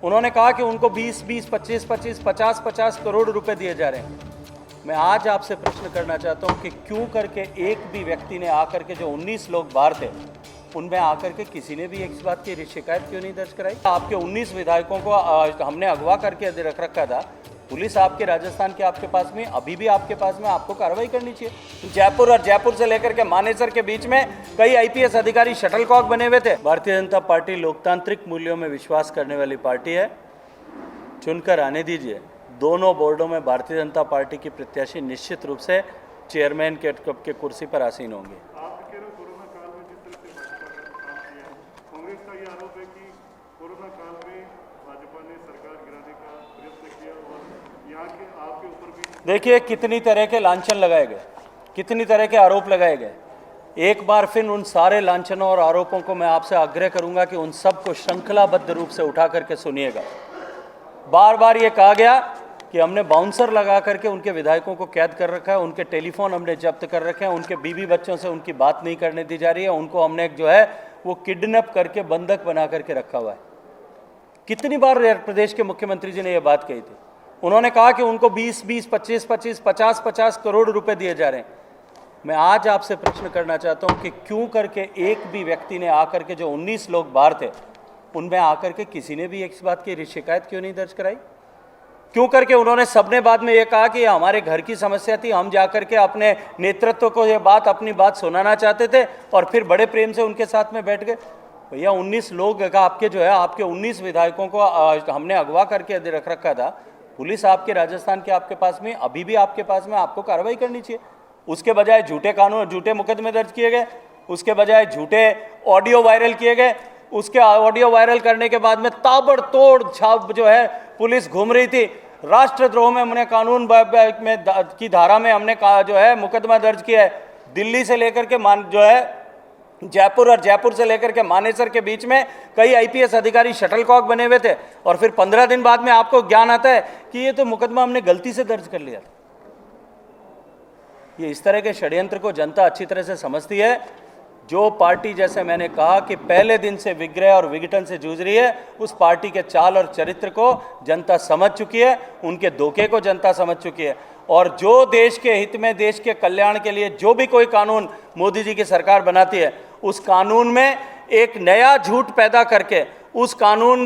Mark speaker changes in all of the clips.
Speaker 1: उन्होंने कहा कि उनको 20-20, 25-25, 50-50 करोड़ रुपए दिए जा रहे हैं। मैं आज आपसे प्रश्न करना चाहता हूं कि क्यों करके एक भी व्यक्ति ने आकर के, जो 19 लोग बाहर थे, उनमें आकर के किसी ने भी इस बात की शिकायत क्यों नहीं दर्ज कराई? आपके 19 विधायकों को हमने अगवा करके रख रखा था। पुलिस आपके राजस्थान के आपके पास में, अभी भी आपके पास में, आपको कार्रवाई करनी चाहिए। जयपुर और जयपुर से लेकर के मानेसर के बीच में कई आईपीएस अधिकारी शटलकॉक बने हुए थे। भारतीय जनता पार्टी लोकतांत्रिक मूल्यों में विश्वास करने वाली पार्टी है। चुनकर आने दीजिए। दोनों बोर्डों में भारतीय जनता पार्टी की प्रत्याशी निश्चित रूप से चेयरमैन के कुर्सी पर आसीन होंगे।
Speaker 2: आप कह रहे हो कोरोना काल में जिस तरह से भाजपा का काम किया है, कांग्रेस का ये आरोप है कि कोरोना काल में भाजपा ने सरकार गिराने का प्रयत्न किया और यहाँ के आपके ऊपर भी
Speaker 1: देखिए कितनी तरह के लांछन लगाए गए, कितनी तरह के आरोप लगाए गए। एक बार फिर उन सारे लांछनों और आरोपों को मैं आपसे आग्रह करूंगा कि उन सबको श्रृंखलाबद्ध रूप से उठा करके सुनिएगा। बार बार ये कहा गया कि हमने बाउंसर लगा करके उनके विधायकों को कैद कर रखा है, उनके टेलीफोन हमने जब्त कर रखे हैं, उनके बीवी बच्चों से उनकी बात नहीं करने दी जा रही है, उनको हमने जो है वो किडनैप करके बंधक बना करके रखा हुआ है। कितनी बार प्रदेश के मुख्यमंत्री जी ने यह बात कही थी। उन्होंने कहा कि उनको 20-20, 25-25, 50-50 करोड़ रुपए दिए जा रहे हैं। मैं आज आपसे प्रश्न करना चाहता हूं कि क्यों करके एक भी व्यक्ति ने आकर के, जो 19 लोग बाहर थे, उनमें आकर के किसी ने भी इस बात की शिकायत क्यों नहीं दर्ज कराई? क्यों करके उन्होंने सबने बाद में ये कहा कि हमारे घर की समस्या थी, हम जाकर के अपने नेतृत्व को ये बात, अपनी बात सुनाना चाहते थे और फिर बड़े प्रेम से उनके साथ में बैठ गए। भैया 19 लोग का आपके जो है, आपके 19 विधायकों को हमने अगवा करके रख रखा था। पुलिस आपके राजस्थान के आपके पास में, अभी भी आपके पास में, आपको कार्रवाई करनी चाहिए। उसके बजाय झूठे कानून, झूठे मुकदमे दर्ज किए गए, उसके बजाय झूठे ऑडियो वायरल किए गए। उसके ऑडियो वायरल करने के बाद में ताबड़तोड़ छाप जो है पुलिस घूम रही थी। राष्ट्रद्रोह में हमने कानून में की धारा में हमने जो है मुकदमा दर्ज किया है। दिल्ली से लेकर के जो है जयपुर और जयपुर से लेकर के मानेसर के बीच में कई आईपीएस अधिकारी शटलकॉक बने हुए थे और फिर 15 दिन बाद में आपको ज्ञान आता है कि ये तो मुकदमा हमने गलती से दर्ज कर लिया। ये इस तरह के षड्यंत्र को जनता अच्छी तरह से समझती है। जो पार्टी, जैसे मैंने कहा कि पहले दिन से विग्रह और विघटन से जूझ रही है, उस पार्टी के चाल और चरित्र को जनता समझ चुकी है, उनके धोखे को जनता समझ चुकी है। और जो देश के हित में, देश के कल्याण के लिए जो भी कोई कानून मोदी जी की सरकार बनाती है, उस कानून में एक नया झूठ पैदा करके, उस कानून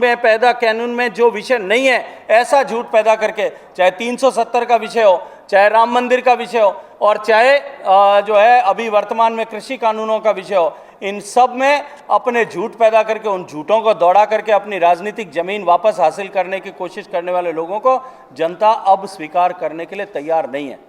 Speaker 1: में जो विषय नहीं है, ऐसा झूठ पैदा करके, चाहे 370 का विषय हो, चाहे राम मंदिर का विषय हो, और चाहे जो है अभी वर्तमान में कृषि कानूनों का विषय हो, इन सब में अपने झूठ पैदा करके, उन झूठों को दौड़ा करके अपनी राजनीतिक जमीन वापस हासिल करने की कोशिश करने वाले लोगों को जनता अब स्वीकार करने के लिए तैयार नहीं है।